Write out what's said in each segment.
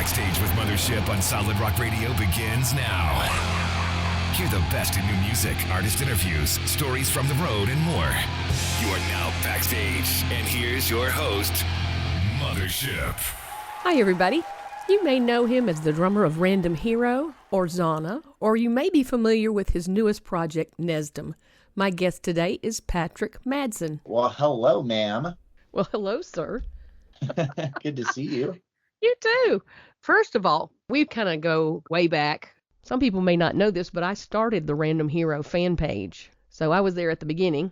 Backstage with Mothership on Solid Rock Radio begins now. Hear the best in new music, artist interviews, stories from the road, and more. You are now backstage, and here's your host, Mothership. Hi, everybody. You may know him as the drummer of Random Hero or Zahna, or you may be familiar with his newest project, Nesdam. My guest today is Patrick Madsen. Well, hello, ma'am. Well, hello, sir. Good to see you. You too. First of all, we kind of go way back. Some people may not know this, but I started the Random Hero fan page. So I was there at the beginning.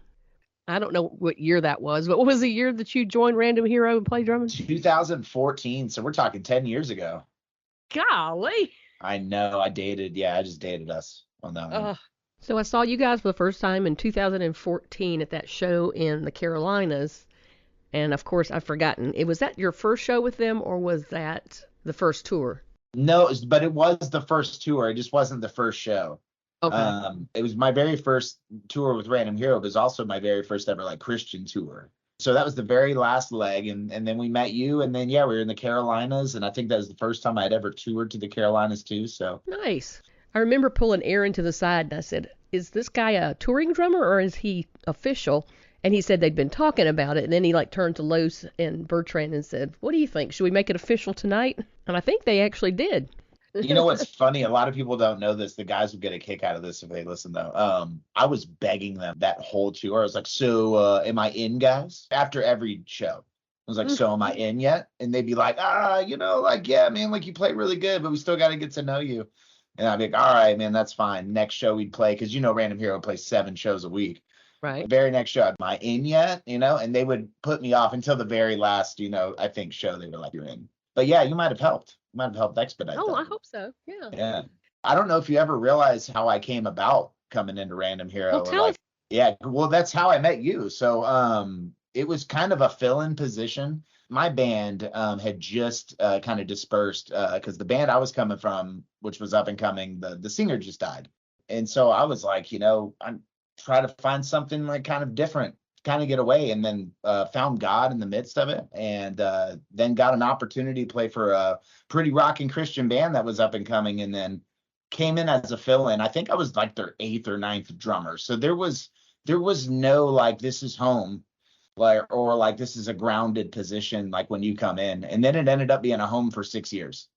I don't know what year that was, but what was the year that you joined Random Hero and played drumming? 2014. So we're talking 10 years ago. Golly. I know. I just dated us on that one. So I saw you guys for the first time in 2014 at that show in the Carolinas. And of course, I've forgotten. Was that your first show with them, or was that the first tour? No, but it was the first tour. It just wasn't the first show. Okay. It was my very first tour with Random Hero. It was also my very first ever Christian tour. So that was the very last leg, and then we met you, and then we were in the Carolinas, and I think that was the first time I'd ever toured to the Carolinas too. So nice. I remember pulling Aaron to the side, and I said, "Is this guy a touring drummer, or is he official?" And he said they'd been talking about it, and then he turned to Los and Bertrand and said, "What do you think? Should we make it official tonight?" And I think they actually did. You know what's funny? A lot of people don't know this. The guys would get a kick out of this if they listen, though. I was begging them that whole tour. I was like, "So, am I in, guys?" After every show, I was like, "So, am I in yet?" And they'd be like, "Yeah, man, you play really good, but we still got to get to know you." And I'd be like, "All right, man, that's fine." Next show we'd play, because Random Hero plays 7 shows a week. Right. The very next show, am I in yet? And they would put me off until the very last, I think show. They were like, "You're in." But yeah, you might have helped. You might have helped expedite that. I hope so. Yeah. Yeah. I don't know if you ever realized how I came about coming into Random Hero. Well, tell us. Yeah, well, that's how I met you. So it was kind of a fill-in position. My band had just kind of dispersed because the band I was coming from, which was up and coming, the singer just died. And so I was like, I'm trying to find something kind of different, kind of get away, and then found God in the midst of it, and then got an opportunity to play for a pretty rocking Christian band that was up and coming, and then came in as a fill-in. I think I was their 8th or 9th drummer. So there was no this is home, or this is a grounded position when you come in. And then it ended up being a home for 6 years.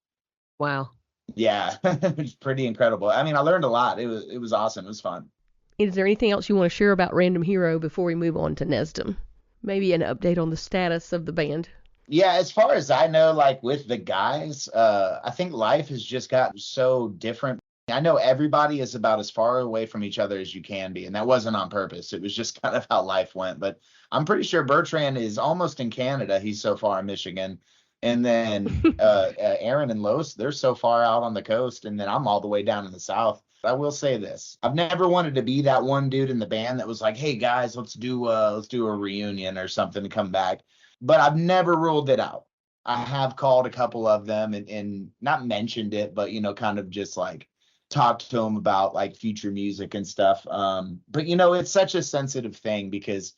Wow. Yeah. It was pretty incredible. I mean, I learned a lot. It was awesome. It was fun. Is there anything else you want to share about Random Hero before we move on to Nesdam? Maybe an update on the status of the band? Yeah, as far as I know, with the guys, I think life has just gotten so different. I know everybody is about as far away from each other as you can be, and that wasn't on purpose. It was just kind of how life went. But I'm pretty sure Bertrand is almost in Canada. He's so far in Michigan. And then Aaron and Los, they're so far out on the coast, and then I'm all the way down in the south. I will say this: I've never wanted to be that one dude in the band that was like, "Hey guys, let's do a reunion or something to come back." But I've never ruled it out. I have called a couple of them and not mentioned it, but kind of just talked to them about future music and stuff. But it's such a sensitive thing, because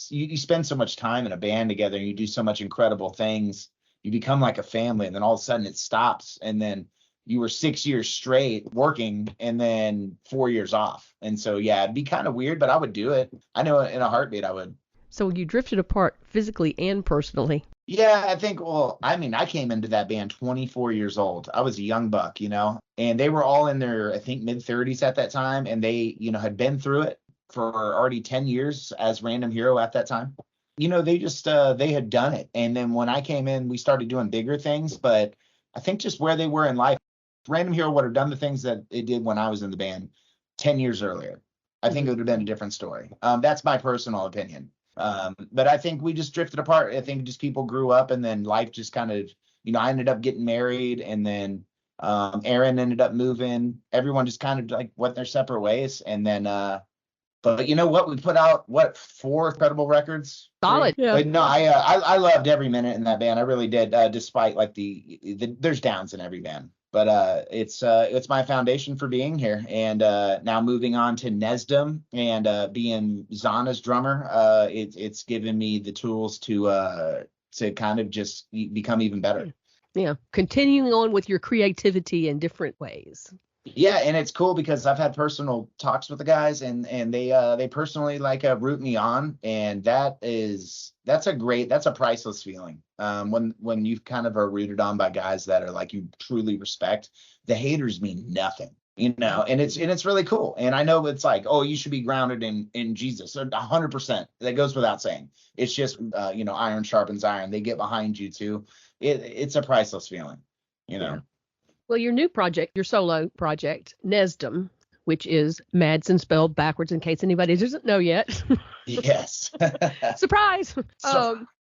you spend so much time in a band together, and you do so much incredible things. You become like a family, and then all of a sudden it stops, and then you were 6 years straight working, and then 4 years off. And so, yeah, it'd be kind of weird, but I would do it. I know in a heartbeat I would. So you drifted apart physically and personally. Yeah, I think, I came into that band 24 years old. I was a young buck, and they were all in their, I think, mid-30s at that time. And they, had been through it for already 10 years as Random Hero at that time. They just, they had done it. And then when I came in, we started doing bigger things. But I think just where they were in life, Random Hero would have done the things that it did when I was in the band 10 years earlier. I think it would have been a different story. That's my personal opinion. But I think we just drifted apart. I think just people grew up, and then life just kind of, I ended up getting married, and then Aaron ended up moving. Everyone just kind of went their separate ways. And then, but you know what? We put out 4 incredible records. Solid. Yeah. But no, I loved every minute in that band. I really did. Despite there's downs in every band. But it's my foundation for being here, and now moving on to Nesdam and being Zahna's drummer, it's given me the tools to kind of just become even better. Yeah. Continuing on with your creativity in different ways. Yeah, and it's cool because I've had personal talks with the guys, and they personally like root me on, and that's a priceless feeling. When you kind of are rooted on by guys that are like you truly respect, the haters mean nothing, and it's really cool. And I know it's like, oh, you should be grounded in Jesus, 100%. That goes without saying. It's just iron sharpens iron. They get behind you too. It's a priceless feeling, you know. Yeah. Well, your new project, your solo project, Nesdam, which is Madsen spelled backwards in case anybody doesn't know yet. Yes. Surprise.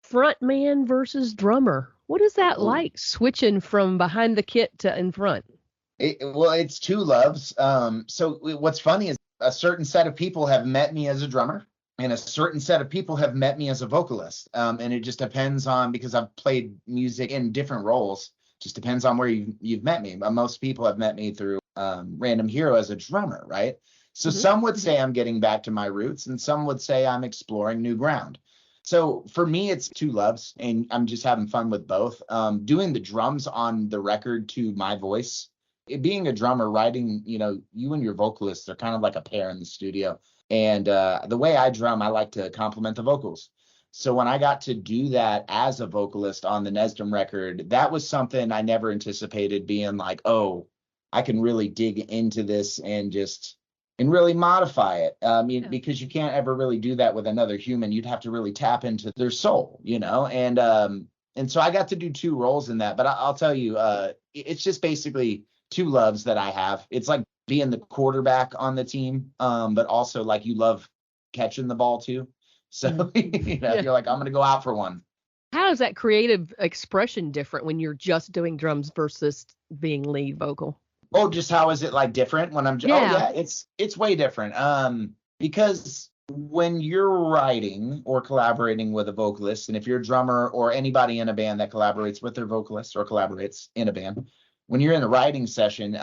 Front man versus drummer. What is that Oh, like, switching from behind the kit to in front? well, it's two loves. So what's funny is a certain set of people have met me as a drummer, and a certain set of people have met me as a vocalist. And it just depends on, because I've played music in different roles. Just depends on where you've met me. Most people have met me through Random Hero as a drummer, right? So some would say I'm getting back to my roots, and some would say I'm exploring new ground. So for me, it's two loves, and I'm just having fun with both. Doing the drums on the record to my voice, being a drummer, writing, you and your vocalists are kind of like a pair in the studio. And the way I drum, I like to complement the vocals. So when I got to do that as a vocalist on the Nesdam record, that was something I never anticipated, being like, oh, I can really dig into this and really modify it. Because you can't ever really do that with another human. You'd have to really tap into their soul, and so I got to do two roles in that. But I'll tell you, it's just basically two loves that I have. It's like being the quarterback on the team, but also like you love catching the ball too. So Yeah. you're like, I'm gonna go out for one. How is that creative expression different when you're just doing drums versus being lead vocal? Oh, just how is it like different when oh Yeah. yeah, it's way different. Because when you're writing or collaborating with a vocalist, and if you're a drummer or anybody in a band that collaborates with their vocalist or collaborates in a band, when you're in a writing session,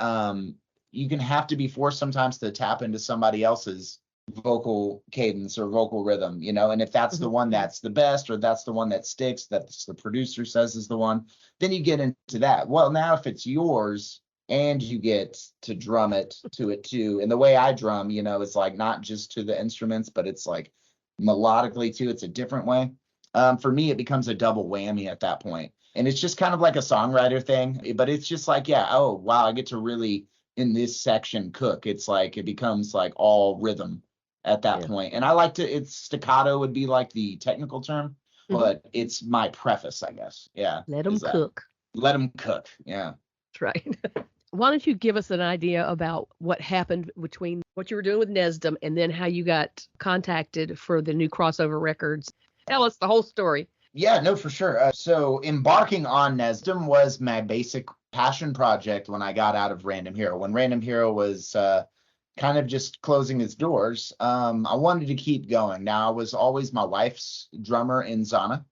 you can have to be forced sometimes to tap into somebody else's vocal cadence or vocal rhythm, and if that's the one that's the best, or that's the one that sticks, that's the producer says is the one, then you get into that. Well, now if it's yours and you get to drum it to it too, and the way I drum, it's like not just to the instruments, but it's like melodically too. It's a different way. For me, it becomes a double whammy at that point. And it's just kind of like a songwriter thing, but it's just like, yeah, oh, wow, I get to really, in this section, cook. It's like, it becomes like all rhythm at that point. And I like to, it's staccato would be like the technical term, but it's my preface, I guess. Yeah. Let them cook. Let them cook. Yeah. That's right. Why don't you give us an idea about what happened between what you were doing with Nesdam and then how you got contacted for the new crossover records? Tell us the whole story. Yeah, no, for sure. So embarking on Nesdam was my basic passion project when I got out of Random Hero. When Random Hero was kind of just closing its doors, I wanted to keep going. Now, I was always my wife's drummer in Zahna.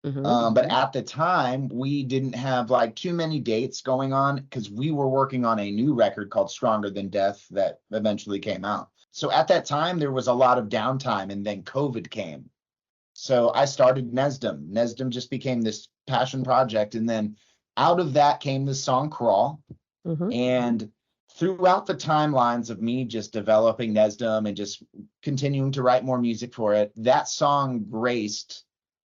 But at the time, we didn't have like too many dates going on because we were working on a new record called Stronger Than Death that eventually came out. So at that time, there was a lot of downtime, and then COVID came. So I started Nesdam. Nesdam just became this passion project. And then out of that came the song Crawl. And throughout the timelines of me just developing Nesdam and just continuing to write more music for it, that song graced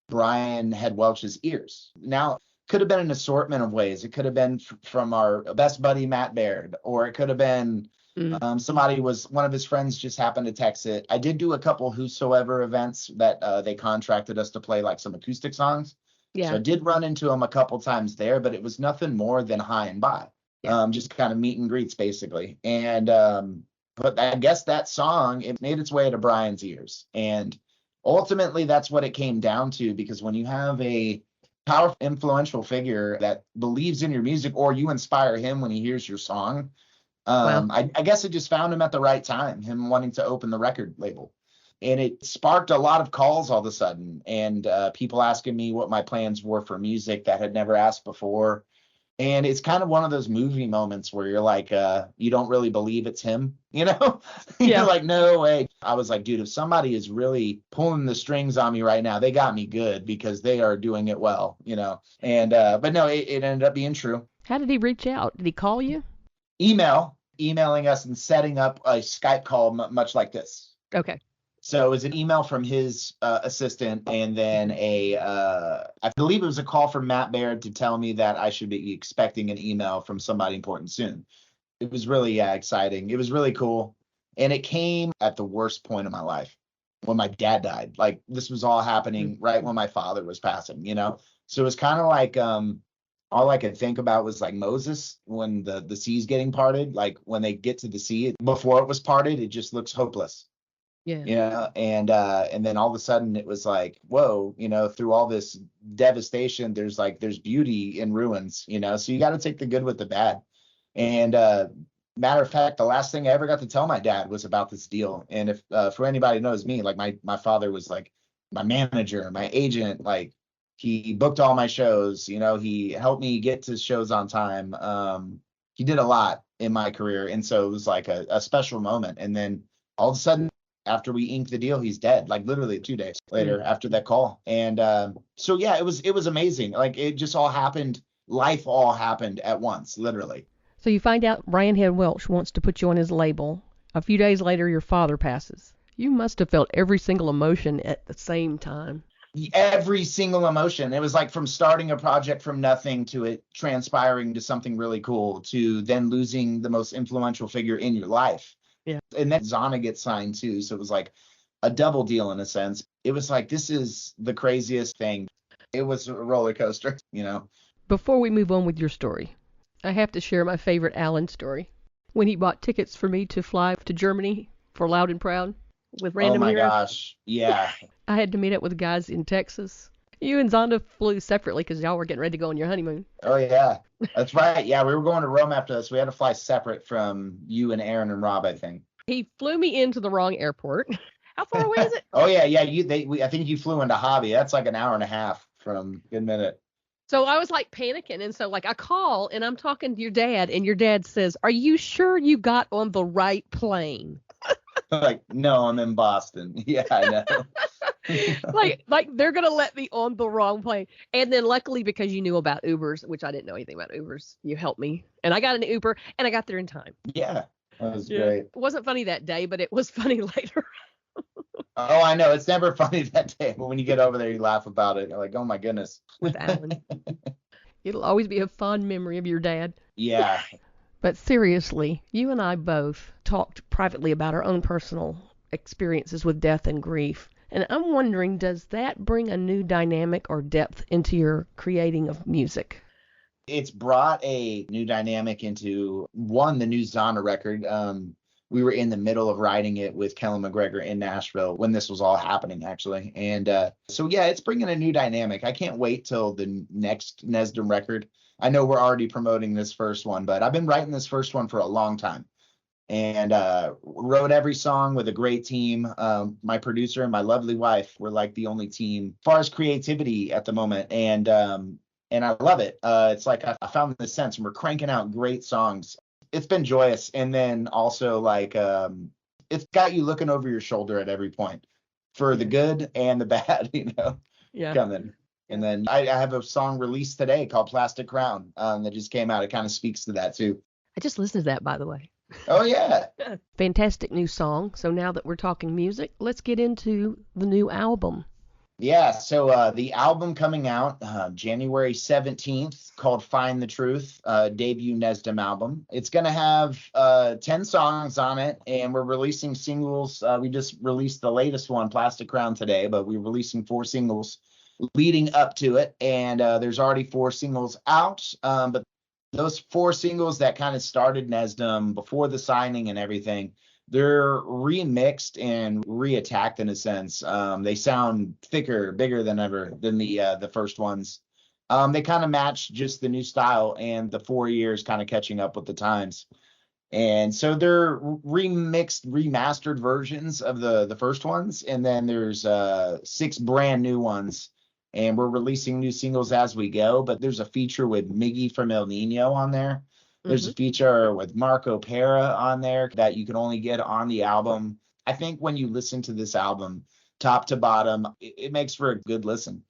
Brain Head Welch's ears. Now, could have been an assortment of ways. It could have been from our best buddy, Matt Baird, or it could have been one of his friends just happened to text it. I did do a couple Whosoever events that they contracted us to play like some acoustic songs. Yeah. So I did run into him a couple times there, but it was nothing more than hi and bye. Just kind of meet and greets basically. And but I guess that song, it made its way to Brian's ears. And ultimately that's what it came down to, because when you have a powerful, influential figure that believes in your music, or you inspire him when he hears your song, I guess it just found him at the right time, him wanting to open the record label. And it sparked a lot of calls all of a sudden, and people asking me what my plans were for music that had never asked before. And it's kind of one of those movie moments where you're like, you don't really believe it's him, you know? Yeah. You're like, no way. I was like, dude, if somebody is really pulling the strings on me right now, they got me good because they are doing it well, you know? And, but no, it ended up being true. How did he reach out? Did he call you? Emailing us and setting up a Skype call much like this. Okay. So it was an email from his assistant, and then I believe it was a call from Matt Baird to tell me that I should be expecting an email from somebody important soon. It was really exciting. It was really cool. And it came at the worst point of my life when my dad died. Like this was all happening right when my father was passing, you know? So it was kind of like all I could think about was like Moses when the sea's getting parted. Like when they get to the sea, before it was parted, it just looks hopeless. Yeah. You know, and then all of a sudden it was like, whoa, you know, through all this devastation, there's beauty in ruins, you know, so you got to take the good with the bad. And matter of fact, the last thing I ever got to tell my dad was about this deal. And if for anybody who knows me, like my father was like my manager, my agent, like he booked all my shows, you know, he helped me get to shows on time. He did a lot in my career. And so it was like a special moment. And then all of a sudden, after we inked the deal, he's dead, like literally 2 days later after that call. And so, yeah, it was amazing. Like it just all happened. Life all happened at once, literally. So you find out Brain Head Welch wants to put you on his label. A few days later, your father passes. You must have felt every single emotion at the same time. Every single emotion. It was like from starting a project from nothing to it transpiring to something really cool to then losing the most influential figure in your life. Yeah. And then Zahna gets signed too. So it was like a double deal in a sense. It was like, this is the craziest thing. It was a roller coaster, you know. Before we move on with your story, I have to share my favorite Alan story. When he bought tickets for me to fly to Germany for Loud and Proud with Random Hero. Oh my gosh. Yeah. I had to meet up with guys in Texas. You and Zonda flew separately because y'all were getting ready to go on your honeymoon. Oh, yeah. That's right. Yeah, we were going to Rome after this. We had to fly separate from you and Aaron and Rob, I think. He flew me into the wrong airport. How far away is it? Oh, yeah. Yeah. I think you flew into Hobby. That's like an hour and a half from Good Minute. So I was like panicking. And so like I call and I'm talking to your dad and your dad says, "Are you sure you got on the right plane?" Like, no, I'm in Boston. Yeah, I know. like they're going to let me on the wrong plane. And then luckily because you knew about Ubers, which I didn't know anything about Ubers, you helped me. And I got an Uber and I got there in time. Yeah, that was great. It wasn't funny that day, but it was funny later. Oh, I know. It's never funny that day, but when you get over there, you laugh about it. You're like, oh my goodness. With Alan. It'll always be a fond memory of your dad. Yeah. But seriously, you and I both talked privately about our own personal experiences with death and grief. And I'm wondering, does that bring a new dynamic or depth into your creating of music? It's brought a new dynamic into, the new Zahna record. We were in the middle of writing it with Kellen McGregor in Nashville when this was all happening, actually. And so, yeah, it's bringing a new dynamic. I can't wait till the next Nesdam record. I know we're already promoting this first one, but I've been writing this first one for a long time. And wrote every song with a great team. My producer and my lovely wife were like the only team as far as creativity at the moment. And I love it. It's like I found the sense, and we're cranking out great songs. It's been joyous. And then also like it's got you looking over your shoulder at every point for the good and the bad, you know, coming. And then I have a song released today called Plastic Crown that just came out. It kind of speaks to that too. I just listened to that, by the way. Oh, yeah. Fantastic new song. So now that we're talking music, let's get into the new album. Yeah, so the album coming out January 17th called Find the Truth, debut Nesdam album. It's going to have 10 songs on it, and we're releasing singles. We just released the latest one, Plastic Crown, today, but we're releasing 4 singles leading up to it, and there's already 4 singles out, but those 4 singles that kind of started Nesdam before the signing and everything, they're remixed and reattacked in a sense. They sound thicker, bigger than ever than the first ones. They kind of match just the new style and the 4 years kind of catching up with the times. And so they're remixed, remastered versions of the first ones. And then there's 6 brand new ones and we're releasing new singles as we go. But there's a feature with Miggy from El Nino on there. There's a feature with Marco Pera on there that you can only get on the album. I think when you listen to this album, top to bottom, it makes for a good listen.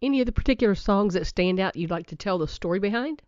Any of the particular songs that stand out you'd like to tell the story behind?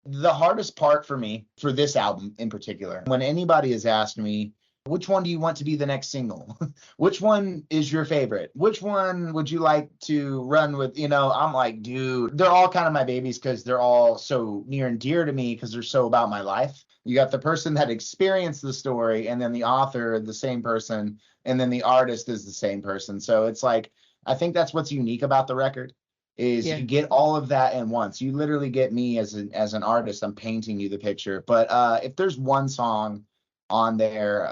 The hardest part for me, for this album in particular, when anybody has asked me, which one do you want to be the next single? Which one is your favorite? Which one would you like to run with? I'm like, dude, they're all kind of my babies because they're all so near and dear to me because they're so about my life. You got the person that experienced the story, and then the author, the same person, and then the artist is the same person. So it's like, I think that's what's unique about the record is you get all of that in once. You literally get me as an artist. I'm painting you the picture. But if there's one song on there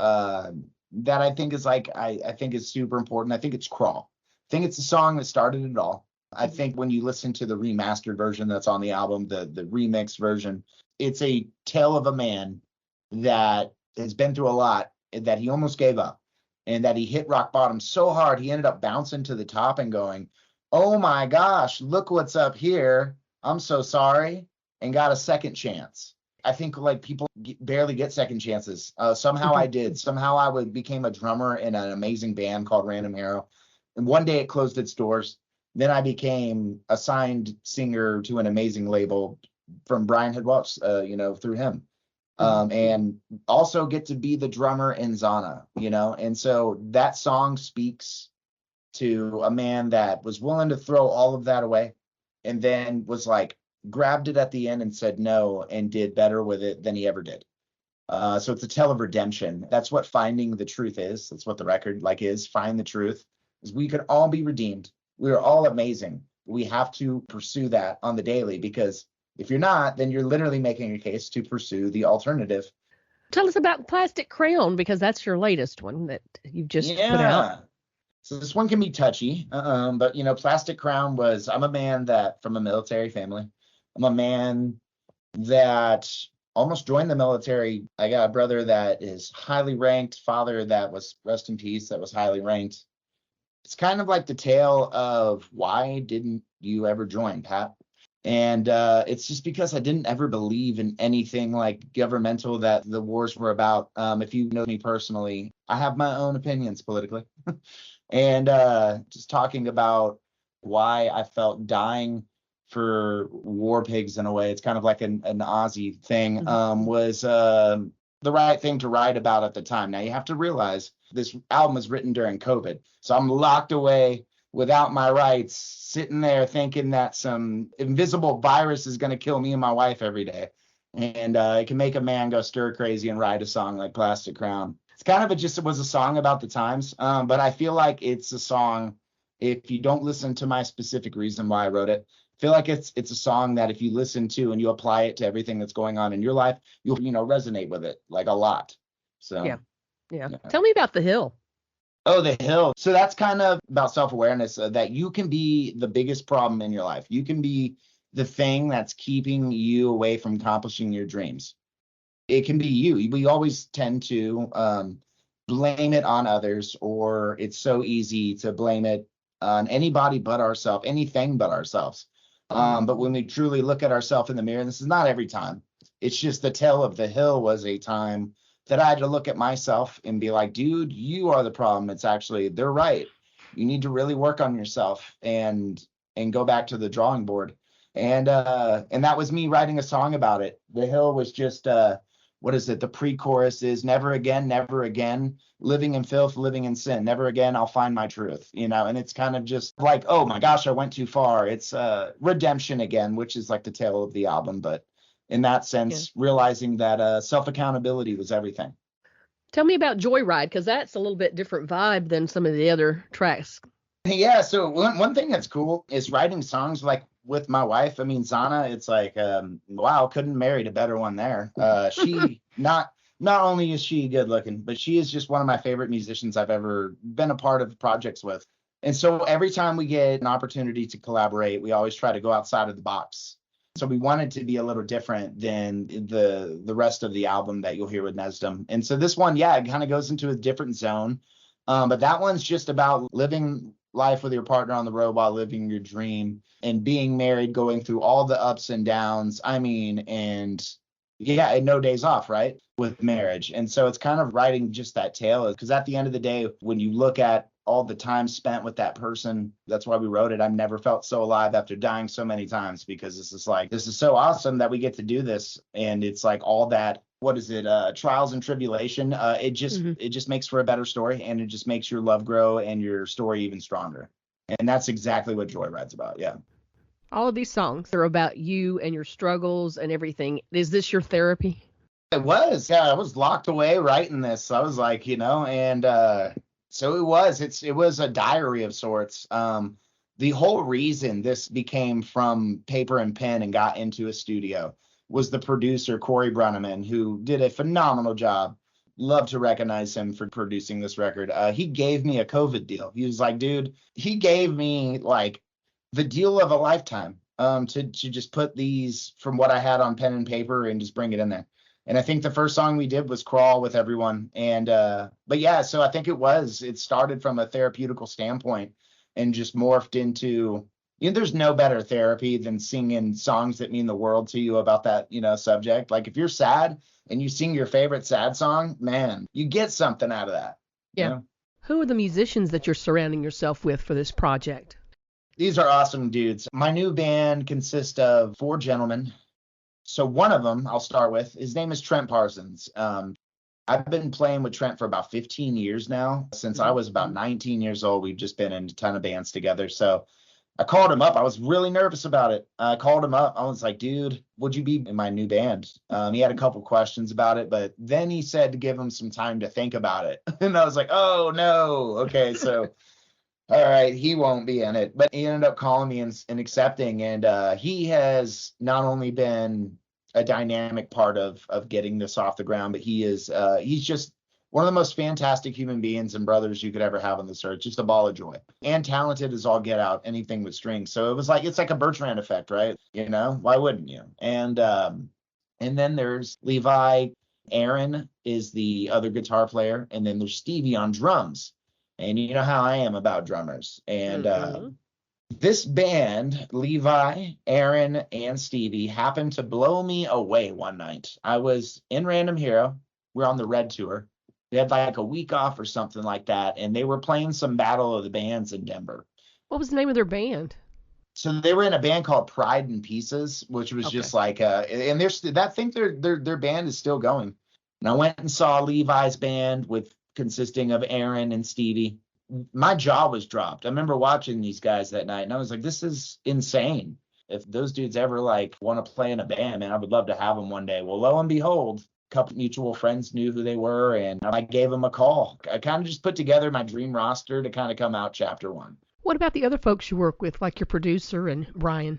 that I think is like I think is super important, I think it's Crawl. I think it's the song that started it all. I think when you listen to the remastered version that's on the album, the remix version, it's a tale of a man that has been through a lot, that he almost gave up, and that he hit rock bottom so hard he ended up bouncing to the top and going, oh my gosh, look what's up here. I'm so sorry, and got a second chance. I think like people barely get second chances. Somehow I did. Somehow I became a drummer in an amazing band called Random Hero. And one day it closed its doors. Then I became a signed singer to an amazing label from Brain Head Welch, through him. And also get to be the drummer in Zahna, And so that song speaks to a man that was willing to throw all of that away and then was like, grabbed it at the end and said no and did better with it than he ever did. So it's a tale of redemption. That's what finding the truth is. That's what the record is. Find the truth. Is we could all be redeemed. We are all amazing. We have to pursue that on the daily, because if you're not, then you're literally making a case to pursue the alternative. Tell us about Plastic Crown, because that's your latest one that you've just put out. So this one can be touchy, but Plastic Crown was, I'm a man that from a military family. I'm a man that almost joined the military. I got a brother that is highly ranked, father that was, rest in peace, that was highly ranked. It's kind of like the tale of why didn't you ever join, Pat? And it's just because I didn't ever believe in anything like governmental that the wars were about. If you know me personally, I have my own opinions politically. And just talking about why I felt dying for war pigs in a way, it's kind of like an Aussie thing, was the right thing to write about at the time. Now you have to realize this album was written during COVID. So I'm locked away without my rights, sitting there thinking that some invisible virus is going to kill me and my wife every day. And it can make a man go stir crazy and write a song like Plastic Crown. It's kind of it was a song about the times, but I feel like it's a song, if you don't listen to my specific reason why I wrote it, I feel like it's a song that if you listen to and you apply it to everything that's going on in your life, you'll resonate with it like a lot. So yeah. Tell me about The Hill. Oh, The Hill. So that's kind of about self-awareness, that you can be the biggest problem in your life. You can be the thing that's keeping you away from accomplishing your dreams. It can be you. We always tend to blame it on others, or it's so easy to blame it on anybody but ourselves, anything but ourselves. But when we truly look at ourselves in the mirror, and this is not every time, it's just the tale of The Hill was a time that I had to look at myself and be like, dude, you are the problem. It's actually, they're right. You need to really work on yourself and go back to the drawing board. And that was me writing a song about it. The Hill was just, what is it? The pre-chorus is never again, living in filth, living in sin. Never again, I'll find my truth, and it's kind of just like, oh my gosh, I went too far. It's redemption again, which is like the tale of the album. But in that sense, realizing that self-accountability was everything. Tell me about Joyride, because that's a little bit different vibe than some of the other tracks. Yeah, so one thing that's cool is writing songs like with my wife. I mean, Zahna, it's like, wow, couldn't married a better one there. She not only is she good looking, but she is just one of my favorite musicians I've ever been a part of projects with. And so every time we get an opportunity to collaborate, we always try to go outside of the box. So we wanted to be a little different than the rest of the album that you'll hear with Nesdam. And so this one, it kind of goes into a different zone. But that one's just about living life with your partner on the road while living your dream and being married, going through all the ups and downs. I mean, and yeah, and no days off, right? With marriage. And so it's kind of writing just that tale, because at the end of the day, when you look at all the time spent with that person, that's why we wrote it. I've never felt so alive after dying so many times, because this is so awesome that we get to do this. And it's like all that, what is it? Trials and tribulation. It just makes for a better story, and it just makes your love grow and your story even stronger. And that's exactly what Joyride's about. Yeah. All of these songs are about you and your struggles and everything. Is this your therapy? It was. Yeah, I was locked away writing this. I was like, and so it was a diary of sorts. The whole reason this became from paper and pen and got into a studio was the producer, Corey Brunneman, who did a phenomenal job. Love to recognize him for producing this record. He gave me a COVID deal. He was like, dude, he gave me like the deal of a lifetime, to just put these from what I had on pen and paper and just bring it in there. And I think the first song we did was Crawl with everyone. And but yeah, so I think it started from a therapeutical standpoint and just morphed into, there's no better therapy than singing songs that mean the world to you about that, subject. Like if you're sad and you sing your favorite sad song, man, you get something out of that. Yeah. Who are the musicians that you're surrounding yourself with for this project? These are awesome dudes. My new band consists of 4 gentlemen. So one of them I'll start with, his name is Trent Parsons. I've been playing with Trent for about 15 years now. Since I was about 19 years old, we've just been in a ton of bands together. So I called him up. I was really nervous about it. I called him up. I was like, dude, would you be in my new band? He had a couple questions about it, but then he said to give him some time to think about it. And I was like, oh, no. Okay, so all right, he won't be in it. But he ended up calling me and accepting. And he has not only been a dynamic part of getting this off the ground, but he's just one of the most fantastic human beings and brothers you could ever have on this earth. Just a ball of joy. And talented as all get out, anything with strings. So it's like a Bertrand effect, right? Why wouldn't you? And then there's Levi. Aaron is the other guitar player. And then there's Stevie on drums. And you know how I am about drummers. And this band, Levi, Aaron, and Stevie, happened to blow me away one night. I was in Random Hero. We're on the Red Tour. They had like a week off or something like that. And they were playing some Battle of the Bands in Denver. What was the name of their band? So they were in a band called Pride and Pieces, which was just like, and I think their band is still going. And I went and saw Levi's band consisting of Aaron and Stevie. My jaw was dropped. I remember watching these guys that night, and I was like, this is insane. If those dudes ever like want to play in a band, man, I would love to have them one day. Well, lo and behold, a couple mutual friends knew who they were, and I gave them a call. I kind of just put together my dream roster to kind of come out chapter 1. What about the other folks you work with, like your producer and Brian?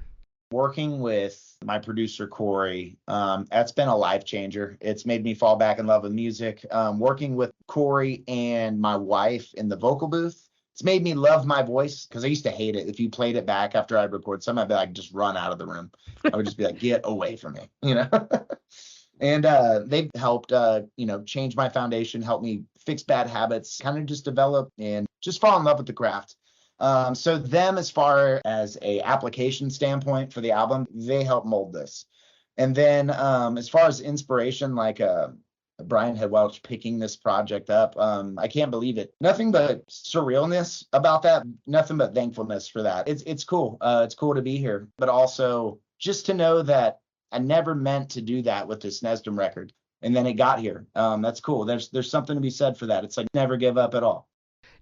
Working with my producer, Corey, that's been a life changer. It's made me fall back in love with music. Working with Corey and my wife in the vocal booth, it's made me love my voice, because I used to hate it. If you played it back after I'd record something, I'd be like, just run out of the room. I would just be like, get away from me, And they've helped, change my foundation, help me fix bad habits, kind of just develop and just fall in love with the craft. So them, as far as a application standpoint for the album, they help mold this. And then as far as inspiration, like Brain Head Welch picking this project up, I can't believe it. Nothing but surrealness about that. Nothing but thankfulness for that. It's cool. It's cool to be here, but also just to know that I never meant to do that with this Nesdam record, and then it got here. That's cool. There's something to be said for that. It's like never give up at all.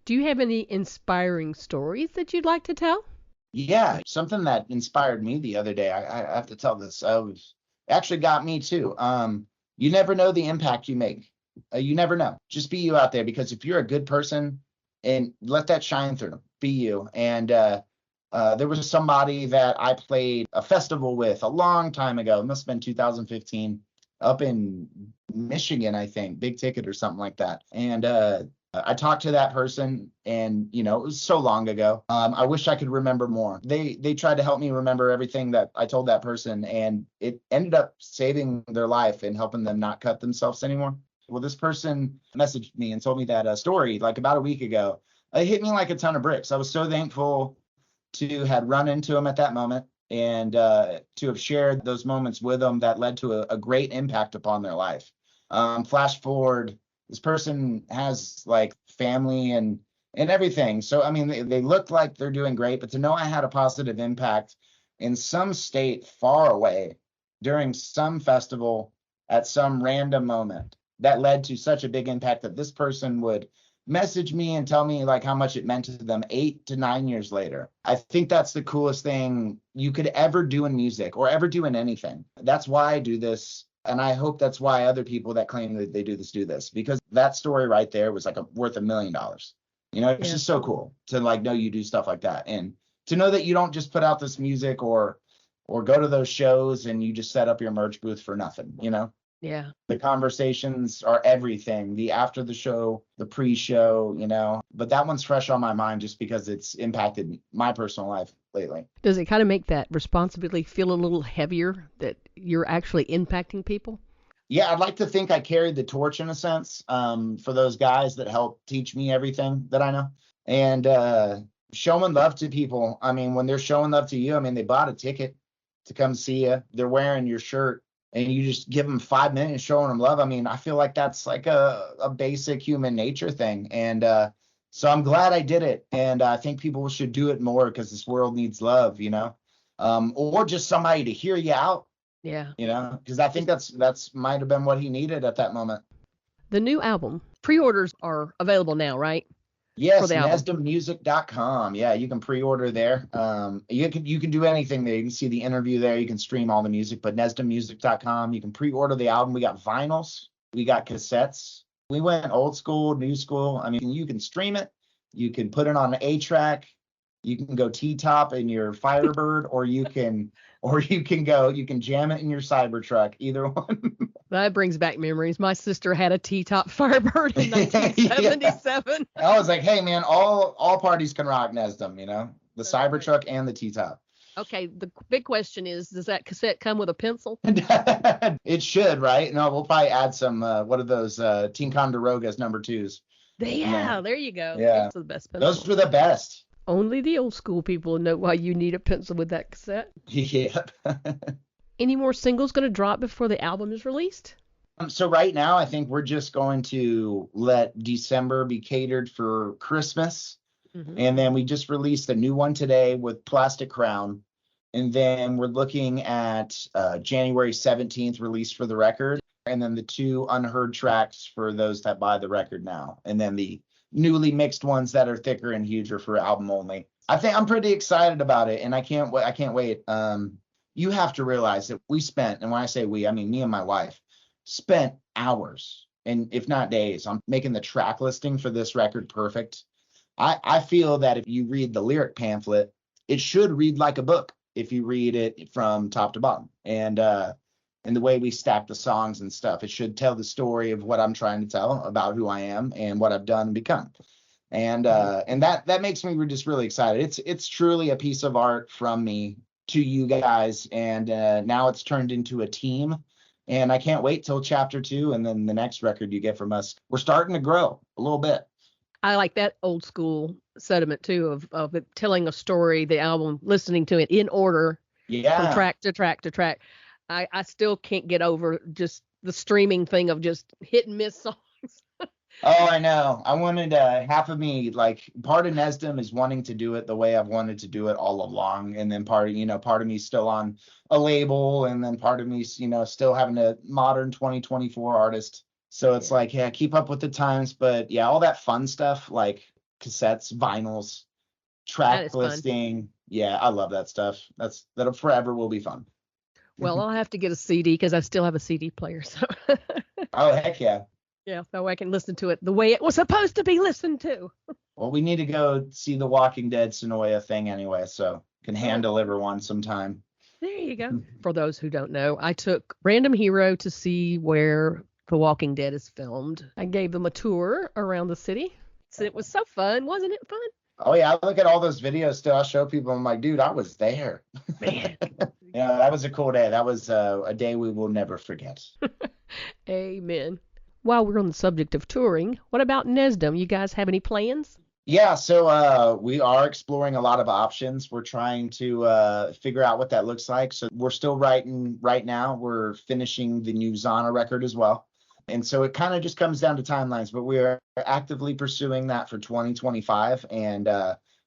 Do you have any inspiring stories that you'd like to tell? Yeah, something that inspired me the other day. I have to tell this. Actually got me too. You never know the impact you make. You never know. Just be you out there, because if you're a good person, and let that shine through, be you. And there was somebody that I played a festival with a long time ago. It must have been 2015, up in Michigan, I think, Big Ticket or something like that. And I talked to that person, and it was so long ago. I wish I could remember more. They tried to help me remember everything that I told that person, and it ended up saving their life and helping them not cut themselves anymore. Well, this person messaged me and told me that story like about a week ago it hit me like a ton of bricks. I was so thankful to had run into him at that moment and to have shared those moments with them that led to a great impact upon their life. Flash forward, this person has like family and everything. So, I mean, they look like they're doing great, but to know I had a positive impact in some state far away during some festival at some random moment that led to such a big impact that this person would message me and tell me like how much it meant to them 8 to 9 years later. I think that's the coolest thing you could ever do in music or ever do in anything. That's why I do this. And I hope that's why other people that claim that they do this, because that story right there was like worth $1 million. You know, it's just so cool to like know you do stuff like that. And to know that you don't just put out this music or go to those shows and you just set up your merch booth for nothing, you know? Yeah. The conversations are everything. The after the show, the pre-show, you know, but that one's fresh on my mind just because it's impacted my personal life lately. Does it kind of make that responsibility feel a little heavier that you're actually impacting people? Yeah, I'd like to think I carried the torch in a sense for those guys that helped teach me everything that I know. And showing love to people. I mean, when they're showing love to you, I mean, they bought a ticket to come see you. They're wearing your shirt. And you just give them 5 minutes showing them love. I mean, I feel like that's like a basic human nature thing. And so I'm glad I did it. And I think people should do it more because this world needs love, you know, or just somebody to hear you out. Yeah. You know, because I think that's might have been what he needed at that moment. The new album, pre-orders are available now, right? Yes, NesdamMusic.com. Yeah, you can pre-order there. You can do anything there. You can see the interview there. You can stream all the music, but NesdamMusic.com. You can pre-order the album. We got vinyls. We got cassettes. We went old school, new school. I mean, you can stream it. You can put it on an A-track. You can go T-top in your Firebird, or you can jam it in your Cybertruck. Either one. That brings back memories. My sister had a T-top Firebird in 1977. Yeah. I was like, hey man, all parties can rock Nesdam, you know, the Cybertruck and the T-top. Okay, the big question is, does that cassette come with a pencil? It should, right? No, we'll probably add some, what are those, Ticonderoga's number 2s. Yeah, there you go. Yeah. Those are the best pencils. Those were the best. Only the old school people know why you need a pencil with that cassette. Yep. Any more singles going to drop before the album is released? So right now, I think we're just going to let December be catered for Christmas. Mm-hmm. And then we just released a new one today with Plastic Crown. And then we're looking at January 17th release for the record. And then the 2 unheard tracks for those that buy the record now. And then the newly mixed ones that are thicker and huger for album only. I think I'm pretty excited about it. And I can't wait. You have to realize that we spent, and when I say we, I mean me and my wife, spent hours, and if not days, on making the track listing for this record perfect. I feel that if you read the lyric pamphlet, it should read like a book if you read it from top to bottom. And the way we stack the songs and stuff, it should tell the story of what I'm trying to tell about who I am and what I've done and become. And that makes me just really excited. It's truly a piece of art from me to you guys, and now it's turned into a team, and I can't wait till chapter 2 and then the next record you get from us. We're starting to grow a little bit. I like that old school sentiment too of it telling a story, the album, listening to it in order, from track to track to track. I still can't get over just the streaming thing of just hit and miss songs. Oh, I know. I wanted half of me, like part of Nesdam is wanting to do it the way I've wanted to do it all along. And then part of me still on a label. And then part of me, still having a modern 2024 artist. So it's like, yeah, keep up with the times. But yeah, all that fun stuff like cassettes, vinyls, track listing. Fun. Yeah, I love that stuff. That'll forever will be fun. Well, I'll have to get a CD because I still have a CD player. So. Oh, heck yeah. Yeah, so I can listen to it the way it was supposed to be listened to. Well, we need to go see the Walking Dead Sonoya thing anyway, so can hand deliver one sometime. There you go. For those who don't know, I took Random Hero to see where The Walking Dead is filmed. I gave them a tour around the city. So it was so fun. Wasn't it fun? Oh, yeah. I look at all those videos still. I show people. I'm like, dude, I was there. Man. Yeah, that was a cool day. That was a day we will never forget. Amen. While we're on the subject of touring, what about Nesdam? You guys have any plans? Yeah, so we are exploring a lot of options. We're trying to figure out what that looks like. So we're still writing right now. We're finishing the new Zahna record as well. And so it kind of just comes down to timelines, but we are actively pursuing that for 2025 and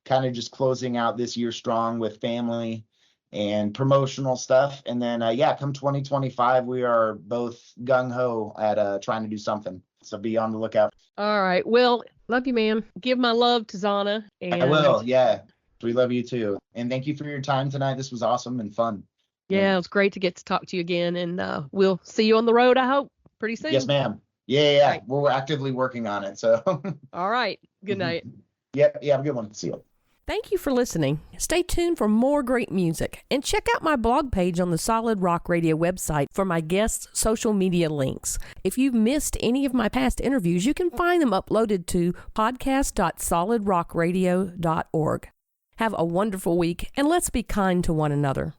kind of just closing out this year strong with family and promotional stuff. And then, yeah, come 2025, we are both gung ho at trying to do something. So be on the lookout. All right. Well, love you, man. Give my love to Zana. I will. Yeah. We love you too. And thank you for your time tonight. This was awesome and fun. Yeah, it was great to get to talk to you again. And we'll see you on the road, I hope, pretty soon. Yes, ma'am. Yeah. Right. We're actively working on it. So. All right. Good night. Yep. Yeah. Have a good one. See you. Thank you for listening. Stay tuned for more great music and check out my blog page on the Solid Rock Radio website for my guests' social media links. If you've missed any of my past interviews, you can find them uploaded to podcast.solidrockradio.org. Have a wonderful week and let's be kind to one another.